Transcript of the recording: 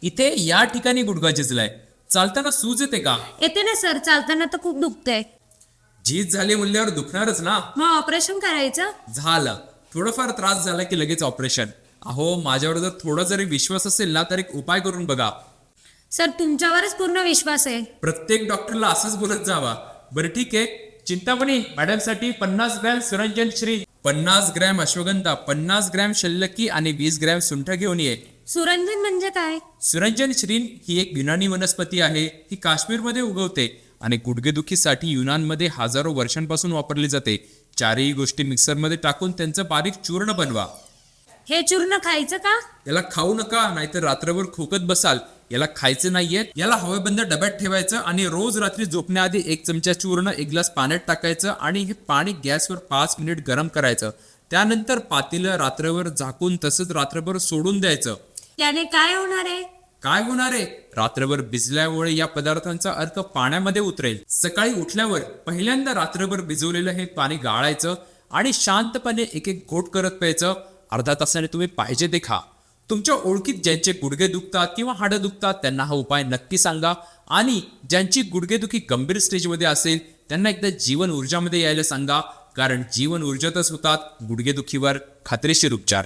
इथे या ठिकाणी गुडघा झिजलाय, चालताना सूज येते का? येते ना सर, चालताना तर खूप दुखतंय. झीज झाली म्हणल्यावर दुखणारच ना. मग ऑपरेशन करायचं? झालं, थोडंफार त्रास झाला की लगेच ऑपरेशन. अहो, माझ्यावर जर थोडा जरी विश्वास असेल ना तर एक उपाय करून बघा. सर तुमच्यावरच पूर्ण विश्वास आहे. प्रत्येक डॉक्टरला असंच बोलत जावा. बरं ठीक आहे, चिंतामणी मॅडमसाठी 50 ग्रॅम सुरंजन श्री, 50 ग्रॅम अश्वगंधा, 50 ग्रॅम शल्यकी आणि 20 ग्रॅम सुंठ घेऊन ये. सुरंजन म्हणजे काय? सुरंजन श्रीन ही एक युनानी वनस्पती आहे. ही काश्मीरमध्ये उगवते आणि गुडघेदुखीसाठी युनानमध्ये हजारो वर्षांपासून वापरली जाते. चारही गोष्टी मिक्सरमध्ये टाकून त्यांचं बारीक चूर्ण बनवा. हे चूर्ण खायचं का? याला खाऊ नका, नाहीतर रात्रभर खोकत बसाल. याला खायचं नाहीये. याला हवेबंद डब्यात ठेवायचं आणि रोज रात्री झोपण्याआधी 1 चमचा चूर्ण 1 ग्लास पाण्यात टाकायचं आणि हे पाणी गॅसवर 5 मिनिट गरम करायचं. त्यानंतर पातेलं रात्रभर झाकून तसंच रात्रभर सोडून द्यायचं. त्याने काय होणार आहे? काय होणार आहे? रात्रभर भिजल्यामुळे या पदार्थांचा अर्क पाण्यामध्ये उतरेल. सकाळी उठल्यावर पहिल्यांदा रात्रभर भिजवलेलं हे पाणी गाळायचं आणि शांतपणे एक एक घोट करत प्यायचं. अर्धा तासाने तुम्ही पाहिजे ते खा. तुमच्या ओळखीत ज्यांचे गुडघे दुखतात किंवा हाडं दुखतात त्यांना हा उपाय नक्की सांगा. आणि ज्यांची गुडघेदुखी गंभीर स्टेजमध्ये असेल त्यांना एकदा जीवन ऊर्जामध्ये यायला सांगा, कारण जीवन ऊर्जातच होतात गुडघेदुखीवर खात्रीशीर उपचार.